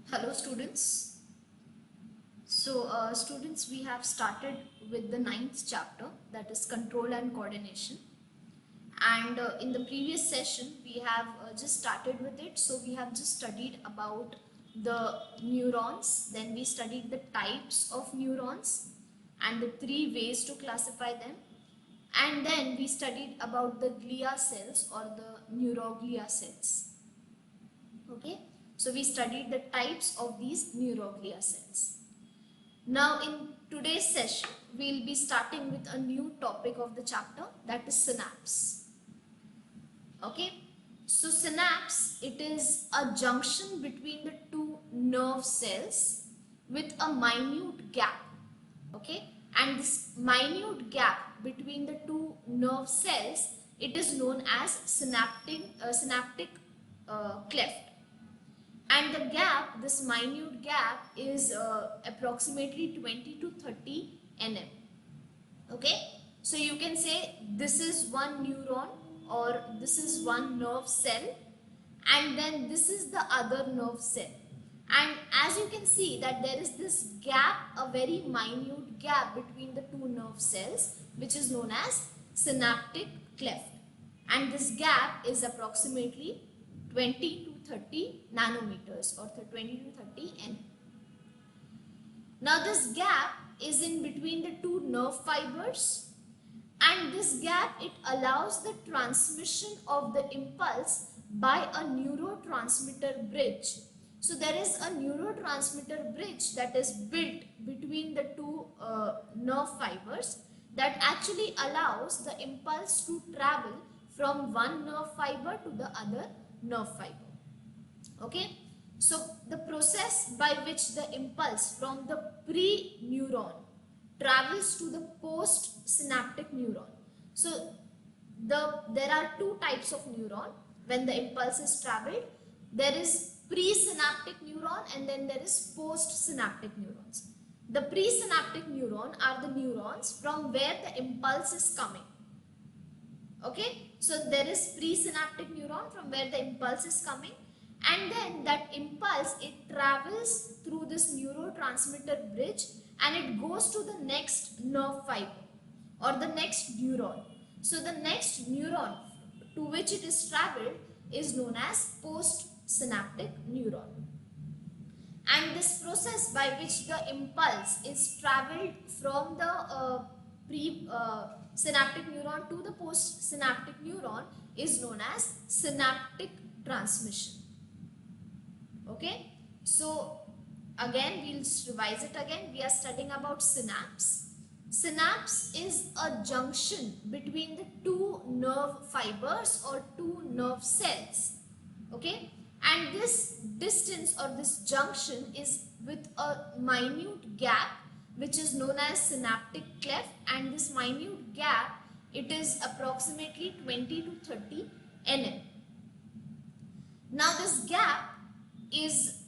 Hello students. Students, we have started with the ninth chapter, that is control and coordination. And in the previous session, we have just started with it. So we have just studied about the neurons. Then we studied the types of neurons and the three ways to classify them. And then we studied about the glia cells or the neuroglia cells. Okay, so we studied the types of these neuroglia cells. Now in today's session, we'll be starting with a new topic of the chapter, that is synapse. Okay, so synapse, it is a junction between the two nerve cells with a minute gap. Okay, and this minute gap between the two nerve cells, it is known as synaptic cleft. And the gap, this minute gap, is approximately 20 to 30 nm. Okay, so you can say this is one neuron or this is one nerve cell, and then this is the other nerve cell. And as you can see that there is this gap, a very minute gap between the two nerve cells, which is known as synaptic cleft. And this gap is approximately 20 to 30 nanometers or 20 to 30 n. Now this gap is in between the two nerve fibers, and this gap, it allows the transmission of the impulse by a neurotransmitter bridge. So there is a neurotransmitter bridge that is built between the two nerve fibers that actually allows the impulse to travel from one nerve fiber to the other nerve fiber. Okay, so the process by which the impulse from the pre-neuron travels to the post-synaptic neuron. So there are two types of neuron when the impulse is traveled. There is presynaptic neuron and then there is postsynaptic neurons. The presynaptic neuron are the neurons from where the impulse is coming. Okay, so there is presynaptic neuron from where the impulse is coming, and then that impulse, it travels through this neurotransmitter bridge and it goes to the next nerve fiber or the next neuron. So the next neuron to which it is traveled is known as postsynaptic neuron. And this process by which the impulse is traveled from the synaptic neuron to the postsynaptic neuron is known as synaptic transmission. Okay, so again we'll revise it again. We are studying about synapse. Synapse is a junction between the two nerve fibers or two nerve cells. Okay, and this distance or this junction is with a minute gap which is known as synaptic cleft, and this minute gap, it is approximately 20 to 30 nm. Now this gap is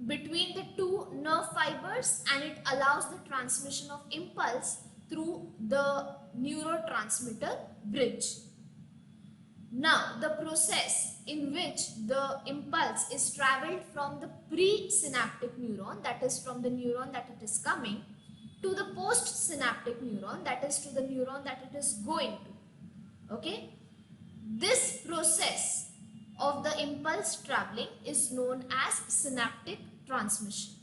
between the two nerve fibers and it allows the transmission of impulse through the neurotransmitter bridge. Now the process in which the impulse is traveled from the presynaptic neuron, that is from the neuron that it is coming, to the postsynaptic neuron, that is to the neuron that it is going to. Okay, this process of the impulse traveling is known as synaptic transmission,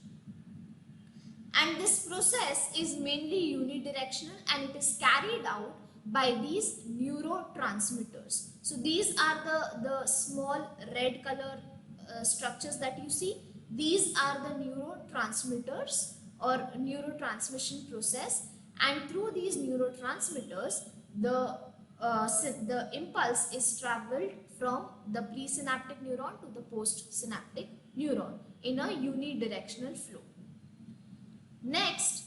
and this process is mainly unidirectional and it is carried out by these neurotransmitters. So these are the small red color structures that you see. These are the neurotransmitters or neurotransmission process, and through these neurotransmitters the impulse is traveled from the presynaptic neuron to the postsynaptic neuron in a unidirectional flow. Next,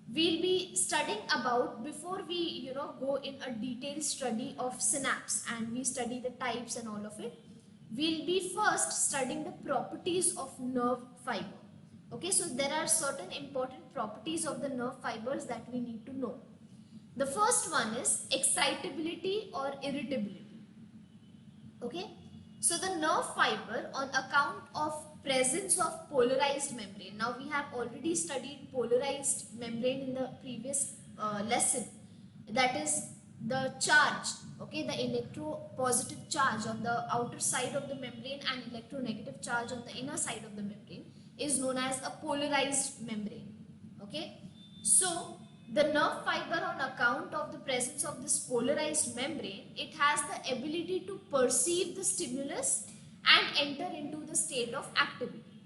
we'll be studying about, before we go in a detailed study of synapse and we study the types and all of it, we'll be first studying the properties of nerve fiber. Okay, so there are certain important properties of the nerve fibers that we need to know. The first one is excitability or irritability. Okay, so the nerve fiber, on account of presence of polarized membrane. Now we have already studied polarized membrane in the previous lesson. That is the charge, okay, the electropositive charge on the outer side of the membrane and electronegative charge on the inner side of the membrane is known as a polarized membrane. Okay, so the nerve fiber, on account of the presence of this polarized membrane, it has the ability to perceive the stimulus and enter into the state of activity.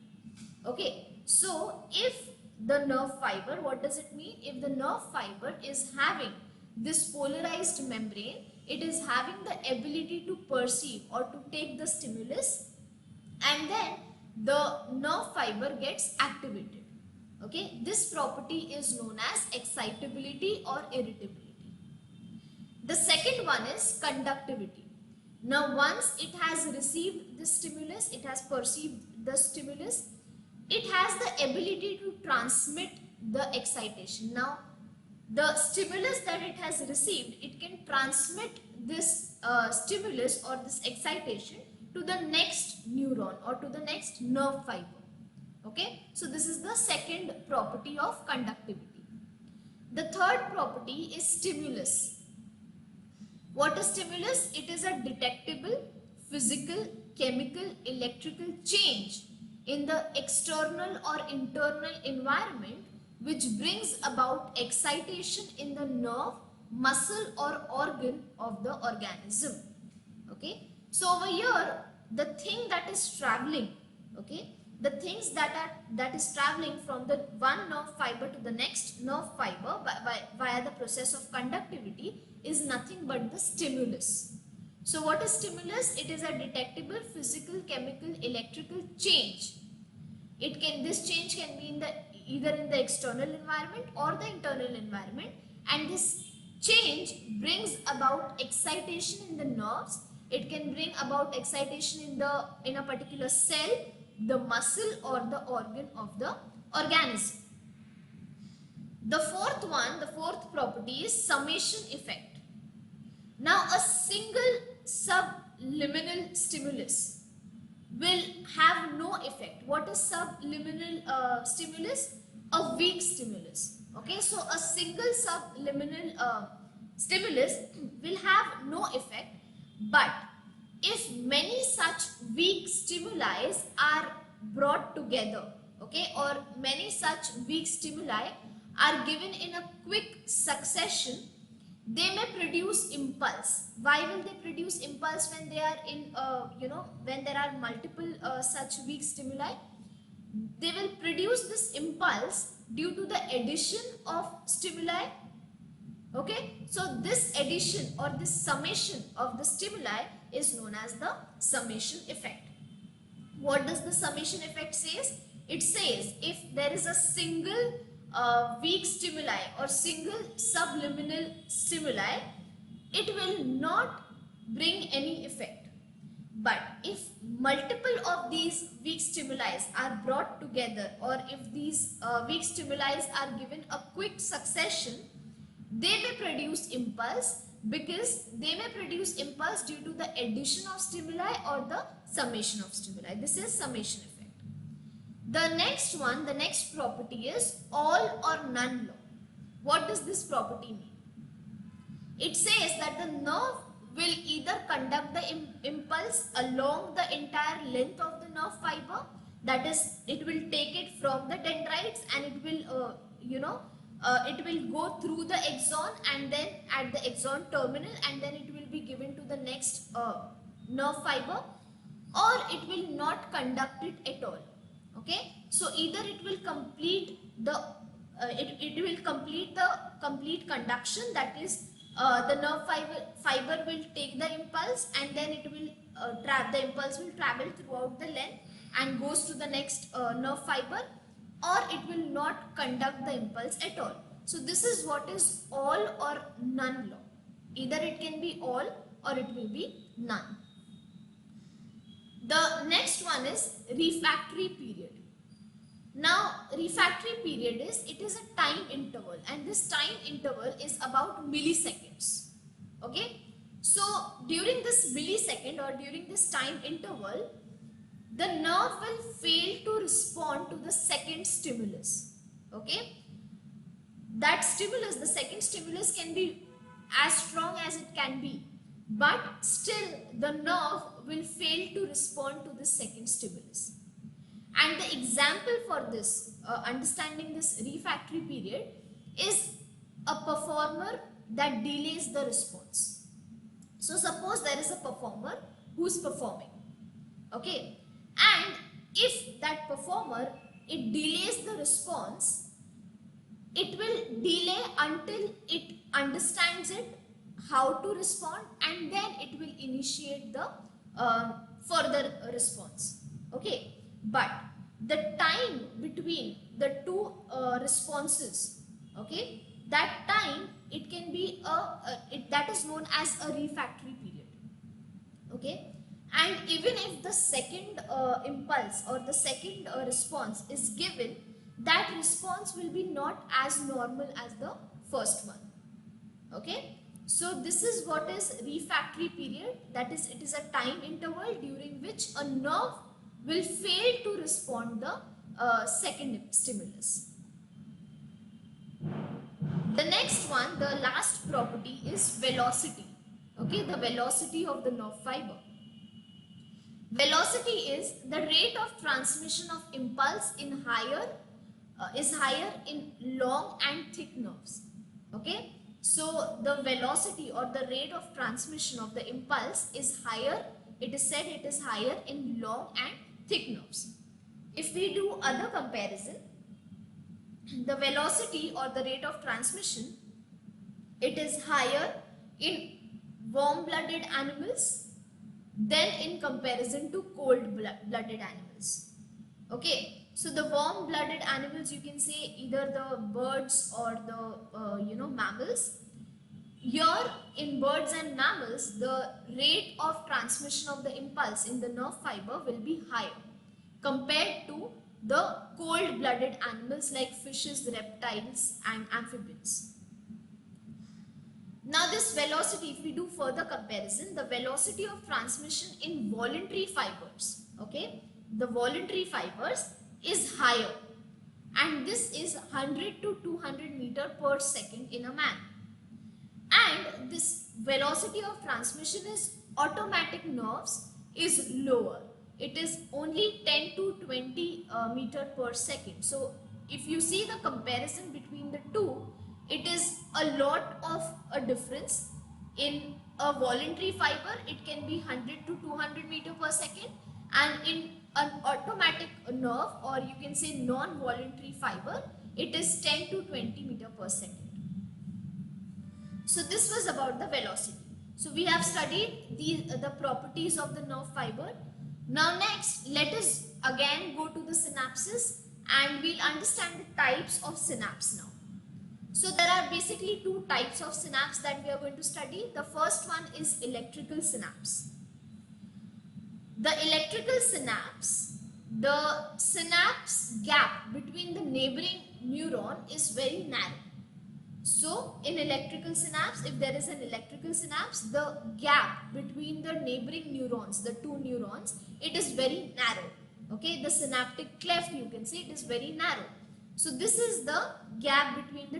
Okay, so if the nerve fiber, what does it mean? If the nerve fiber is having this polarized membrane, it is having the ability to perceive or to take the stimulus, and then the nerve fiber gets activated. Okay, this property is known as excitability or irritability. The second one is conductivity. Now once it has received the stimulus, it has perceived the stimulus, it has the ability to transmit the excitation. Now the stimulus that it has received, it can transmit this stimulus or this excitation to the next neuron or to the next nerve fiber. Okay, so this is the second property of conductivity. The third property is stimulus. What is stimulus? It is a detectable physical, chemical, electrical change in the external or internal environment which brings about excitation in the nerve, muscle or organ of the organism. Okay, so over here the thing that is traveling, okay, the things that is traveling from the one nerve fiber to the next nerve fiber via the process of conductivity is nothing but the stimulus. So what is stimulus? It is a detectable physical, chemical, electrical change. This change can be either in the external environment or the internal environment, and this change brings about excitation in the nerves. It can bring about excitation in a particular cell, the muscle or the organ of the organism. The fourth property is summation effect. Now a single subliminal stimulus will have no effect. What is subliminal stimulus? A weak stimulus. Okay, so a single subliminal stimulus will have no effect, but if many such weak stimuli are brought together, okay, or many such weak stimuli are given in a quick succession, they may produce impulse. Why will they produce impulse when they are in, when there are multiple such weak stimuli? They will produce this impulse due to the addition of stimuli. Okay, so this addition or this summation of the stimuli is known as the summation effect. What does the summation effect says? It says if there is a single weak stimuli or single subliminal stimuli, it will not bring any effect. But if multiple of these weak stimuli are brought together, or if these weak stimuli are given a quick succession, they may produce impulse, because they may produce impulse due to the addition of stimuli or the summation of stimuli. This is summation effect. The next one, the next property is all or none law. What does this property mean? It says that the nerve will either conduct the impulse along the entire length of the nerve fiber, that is, it will take it from the dendrites and it will, it will go through the axon and then at the axon terminal, and then it will be given to the next nerve fiber, or it will not conduct it at all. Okay, so either it will complete the it will complete the complete conduction, that is the nerve fiber will take the impulse and then it will the impulse will travel throughout the length and goes to the next nerve fiber, or it will not conduct the impulse at all. So this is what is all or none law. Either it can be all or it will be none. The next one is refractory period. Now refractory period is, it is a time interval, and this time interval is about milliseconds. Okay, so during this millisecond or during this time interval, the nerve will fail to respond to the second stimulus. Okay, that stimulus, the second stimulus, can be as strong as it can be, but still the nerve will fail to respond to the second stimulus. And the example for this, understanding this refractory period, is a performer that delays the response. So suppose there is a performer who's performing, okay, and if that performer, it delays the response, it will delay until it understands it, how to respond, and then it will initiate the further response. Okay, but the time between the two responses, okay, that time, it can be that is known as a refractory period. Okay, and even if the second impulse or the second response is given, that response will be not as normal as the first one. Okay, so this is what is refractory period, that is, it is a time interval during which a nerve will fail to respond the second stimulus. The next one, the last property, is velocity. Okay, the velocity of the nerve fiber. Velocity is the rate of transmission of impulse in is higher in long and thick nerves. Okay, so the velocity or the rate of transmission of the impulse is higher, it is said it is higher in long and thick nerves. If we do other comparison, the velocity or the rate of transmission, it is higher in warm-blooded animals than in comparison to cold-blooded animals. Okay, so the warm-blooded animals, you can say either the birds or the mammals. Here in birds and mammals, the rate of transmission of the impulse in the nerve fiber will be higher compared to the cold-blooded animals like fishes, reptiles and amphibians. Now this velocity, if we do further comparison, the velocity of transmission in voluntary fibers, okay, the voluntary fibers is higher, and this is 100 to 200 meter per second in a man. And this velocity of transmission is automatic nerves is lower. It is only 10 to 20 meter per second. So if you see the comparison between the two, it is a lot of a difference. In a voluntary fiber, it can be 100 to 200 meter per second, and in an automatic nerve, or you can say non-voluntary fiber, it is 10 to 20 meter per second. So this was about the velocity. So we have studied the properties of the nerve fiber. Now next, let us again go to the synapses, and we'll understand the types of synapse now. So there are basically two types of synapse that we are going to study. The first one is electrical synapse. The electrical synapse, the synapse gap between the neighboring neuron is very narrow. So in electrical synapse, if there is an electrical synapse, the gap between the neighboring neurons, the two neurons, it is very narrow. Okay, the synaptic cleft, you can say, it is very narrow. So this is the gap between the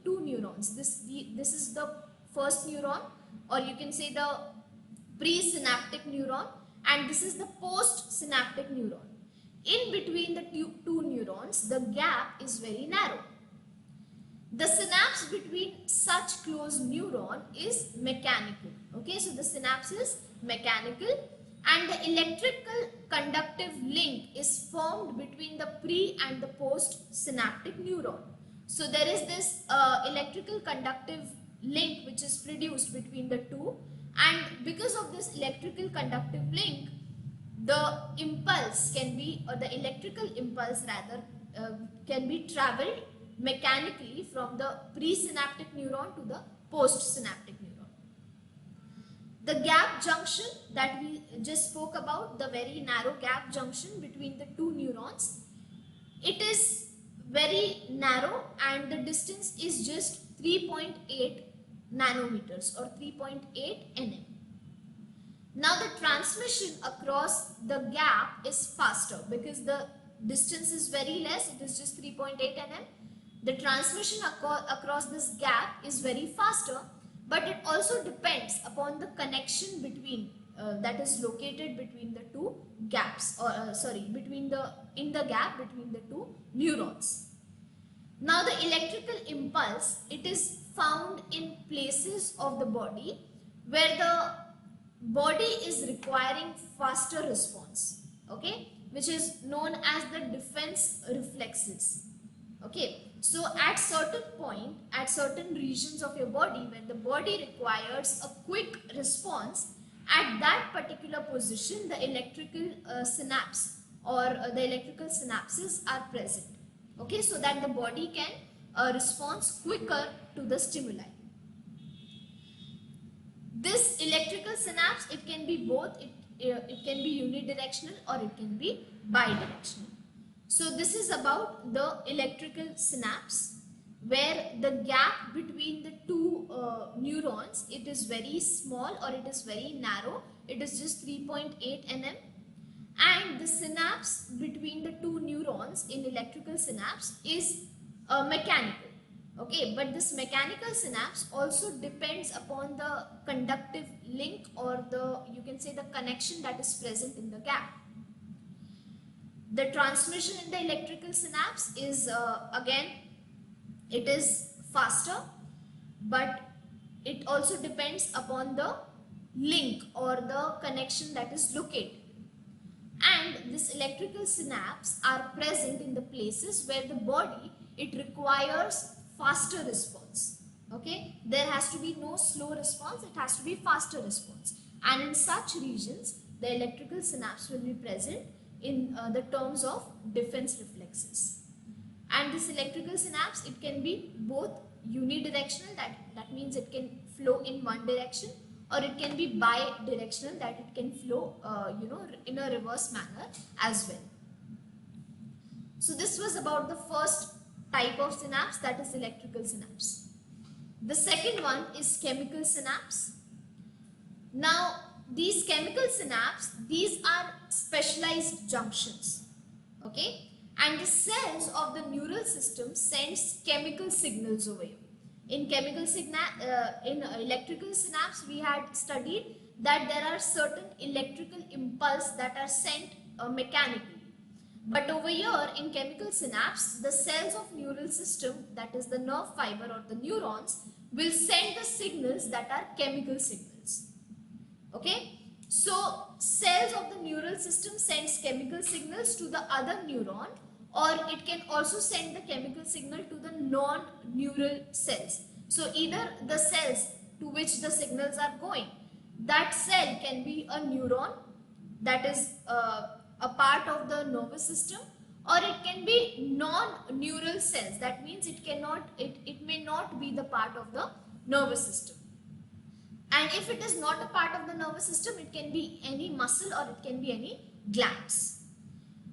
two neurons. This is the first neuron, or you can say the presynaptic neuron, and this is the postsynaptic neuron. In between the two neurons, the gap is very narrow. The synapse between such close neuron is mechanical. Okay, so the synapse is mechanical, and the electrical conductive link is formed between the pre and the post synaptic neuron. So there is this electrical conductive link which is produced between the two, and because of this electrical conductive link, the impulse can be, or the electrical impulse rather, can be traveled mechanically from the presynaptic neuron to the postsynaptic neuron. The gap junction that we just spoke about, the very narrow gap junction between the two neurons, it is very narrow, and the distance is just 3.8 nanometers or 3.8 nm. Now the transmission across the gap is faster because the distance is very less, it is just 3.8 nm. The transmission across this gap is very faster, but it also depends upon the connection between that is located between the two gaps, or in the gap between the two neurons. Now the electrical impulse, it is found in places of the body where the body is requiring faster response, okay, which is known as the defense reflexes. Okay, so at certain point, at certain regions of your body where the body requires a quick response, at that particular position the electrical synapse or the electrical synapses are present, okay, so that the body can respond quicker to the stimuli. This electrical synapse, it can be both, it can be unidirectional or it can be bidirectional. So this is about the electrical synapse, where the gap between the two neurons, it is very small or it is very narrow, it is just 3.8 nm, and the synapse between the two neurons in electrical synapse is mechanical. Okay, but this mechanical synapse also depends upon the conductive link, or the, you can say, the connection that is present in the gap. The transmission in the electrical synapse is again, it is faster, but it also depends upon the link or the connection that is located. And this electrical synapse are present in the places where the body, it requires faster response. Okay, there has to be no slow response, it has to be faster response, and in such regions the electrical synapse will be present in the terms of defense reflexes. And this electrical synapse, it can be both unidirectional, that means it can flow in one direction, or it can be bidirectional, that it can flow in a reverse manner as well. So this was about the first type of synapse, that is electrical synapse. The second one is chemical synapse. Now these chemical synapse, these are specialized junctions, okay, and the cells of the neural system sends chemical signals over here. In electrical synapse, we had studied that there are certain electrical impulse that are sent mechanically. But over here in chemical synapse, the cells of neural system, that is the nerve fiber or the neurons, will send the signals that are chemical signals. Okay, so cells of the neural system sends chemical signals to the other neuron, or it can also send the chemical signal to the non-neural cells. So either the cells to which the signals are going, that cell can be a neuron, that is a part of the nervous system, or it can be non-neural cells, that means it may not be the part of the nervous system. And if it is not a part of the nervous system, it can be any muscle or it can be any glands.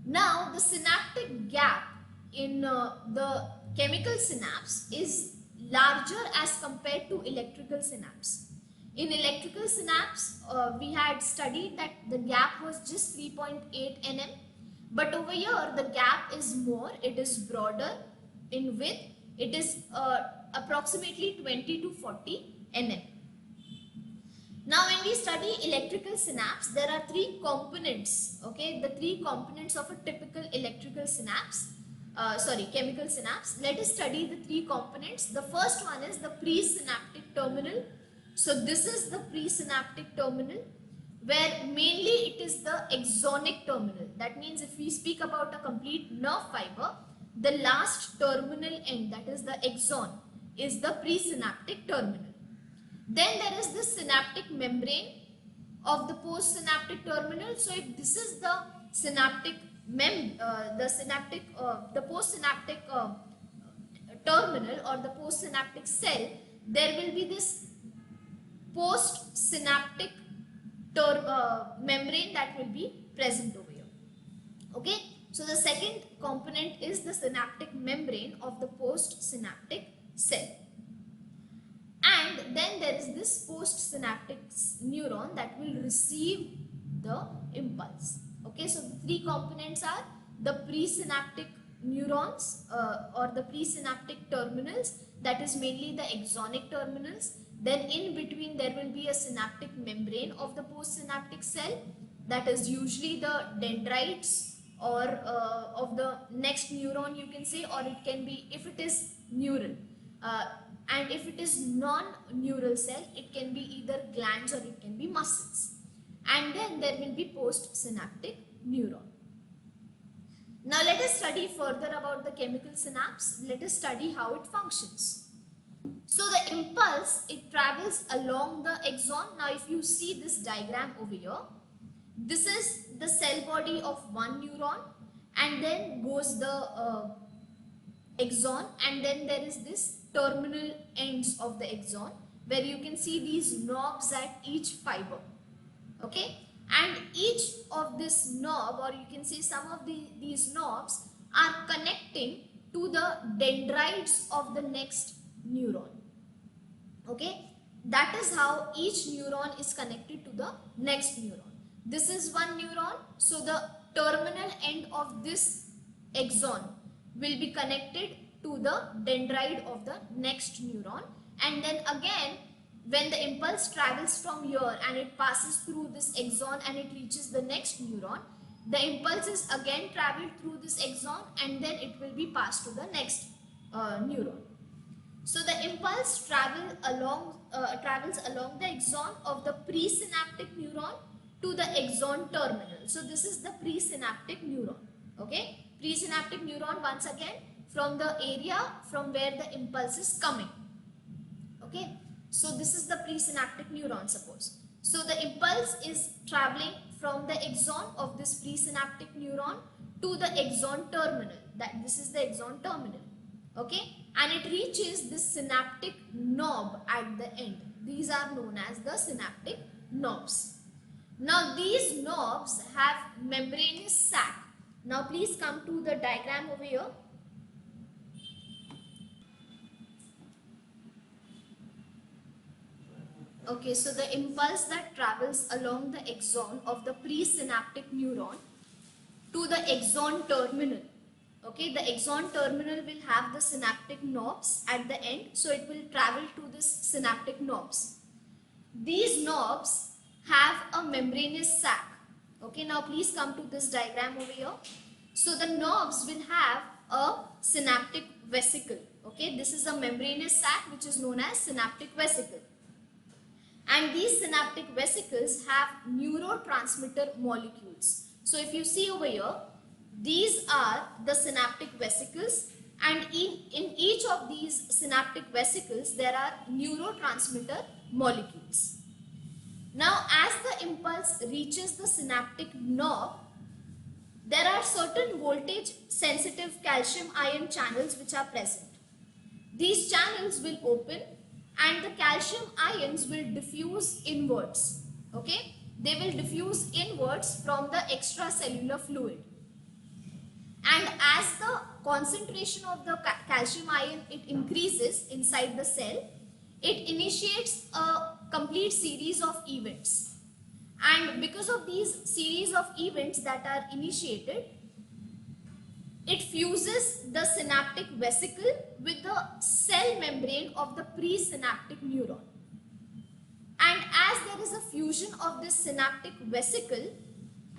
Now the synaptic gap in the chemical synapse is larger as compared to electrical synapse. In electrical synapse, we had studied that the gap was just 3.8 nm, but over here the gap is more, it is broader in width, it is approximately 20 to 40 nm. Now when we study electrical synapse, there are three components, okay, the three components of a typical electrical synapse, chemical synapse. Let us study the three components. The first one is the presynaptic terminal. So this is the presynaptic terminal, where mainly it is the axonic terminal. That means if we speak about a complete nerve fiber, the last terminal end, that is the axon, is the presynaptic terminal. Then there is the synaptic membrane of the postsynaptic terminal. So if this is the synaptic the postsynaptic terminal or the postsynaptic cell, there will be this postsynaptic membrane that will be present over here. Okay, so the second component is the synaptic membrane of the postsynaptic cell. And then there is this postsynaptic neuron that will receive the impulse. Okay, so the three components are the presynaptic neurons or the presynaptic terminals, that is mainly the axonic terminals. Then in between there will be a synaptic membrane of the postsynaptic cell, that is usually the dendrites or of the next neuron, you can say, or it can be, if it is neural, and if it is non-neural cell, it can be either glands or it can be muscles. And then there will be postsynaptic neuron. Now let us study further about the chemical synapse. Let us study how it functions. So the impulse, it travels along the axon. Now if you see this diagram over here, this is the cell body of one neuron, and then goes the axon, and then there is this terminal ends of the axon where you can see these knobs at each fiber. Okay, and each of this knob, or you can say some of these knobs, are connecting to the dendrites of the next neuron. Okay, that is how each neuron is connected to the next neuron. This is one neuron, so the terminal end of this axon will be connected to the dendrite of the next neuron, and then again when the impulse travels from here and it passes through this axon and it reaches the next neuron, the impulse is again traveled through this axon and then it will be passed to the next neuron. So the impulse travels along the axon of the presynaptic neuron to the axon terminal. So this is the presynaptic neuron. Okay, presynaptic neuron, once again, from the area from where the impulse is coming. Okay, so this is the presynaptic neuron, suppose. So the impulse is traveling from the axon of this presynaptic neuron to the axon terminal. This is the axon terminal. Okay, and it reaches this synaptic knob at the end. These are known as the synaptic knobs. Now these knobs have membranous sac. Now please come to the diagram over here. Okay, so the impulse that travels along the axon of the presynaptic neuron to the axon terminal. Okay, the axon terminal will have the synaptic knobs at the end, so it will travel to this synaptic knobs. These knobs have a membranous sac. Okay, now please come to this diagram over here. So the knobs will have a synaptic vesicle. Okay, this is a membranous sac which is known as synaptic vesicle. And these synaptic vesicles have neurotransmitter molecules. So if you see over here, these are the synaptic vesicles, and in each of these synaptic vesicles there are neurotransmitter molecules. Now as the impulse reaches the synaptic knob, there are certain voltage sensitive calcium ion channels which are present. These channels will open and the calcium ions will diffuse inwards. Okay, they will diffuse inwards from the extracellular fluid. And as the concentration of the calcium ion it increases inside the cell, it initiates a complete series of events. And because of these series of events that are initiated, it fuses the synaptic vesicle with the cell membrane of the presynaptic neuron. And as there is a fusion of this synaptic vesicle,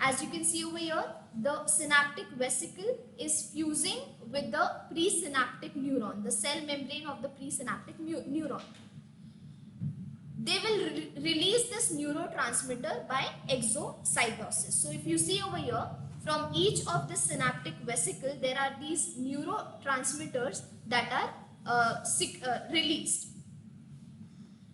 as you can see over here, the synaptic vesicle is fusing with the presynaptic neuron, the cell membrane of the presynaptic neuron. They will release this neurotransmitter by exocytosis. So if you see over here, from each of the synaptic vesicle, there are these neurotransmitters that are released.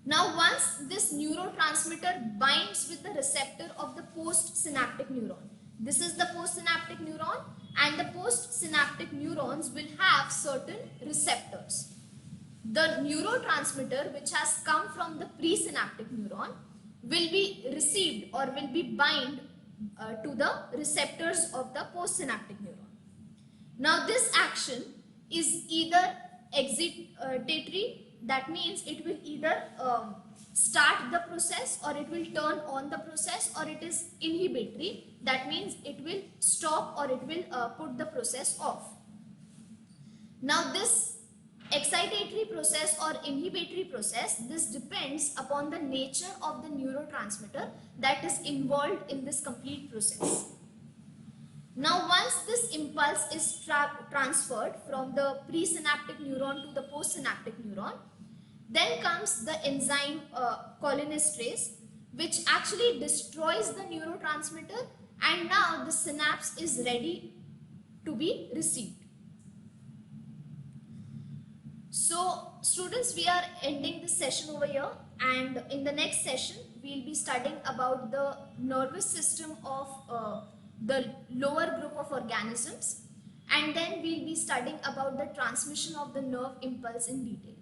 Now once this neurotransmitter binds with the receptor of the postsynaptic neuron, this is the postsynaptic neuron, and the postsynaptic neurons will have certain receptors. The neurotransmitter which has come from the presynaptic neuron will be received or will be bind to the receptors of the postsynaptic neuron. Now this action is either excitatory that means it will either start the process, or it will turn on the process, or it is inhibitory, that means it will stop or it will put the process off. Now this excitatory process or inhibitory process, this depends upon the nature of the neurotransmitter that is involved in this complete process. Now once this impulse is transferred from the presynaptic neuron to the postsynaptic neuron, then comes the enzyme cholinesterase, which actually destroys the neurotransmitter, and now the synapse is ready to be received. So students, we are ending this session over here, and in the next session we will be studying about the nervous system of the lower group of organisms, and then we will be studying about the transmission of the nerve impulse in detail.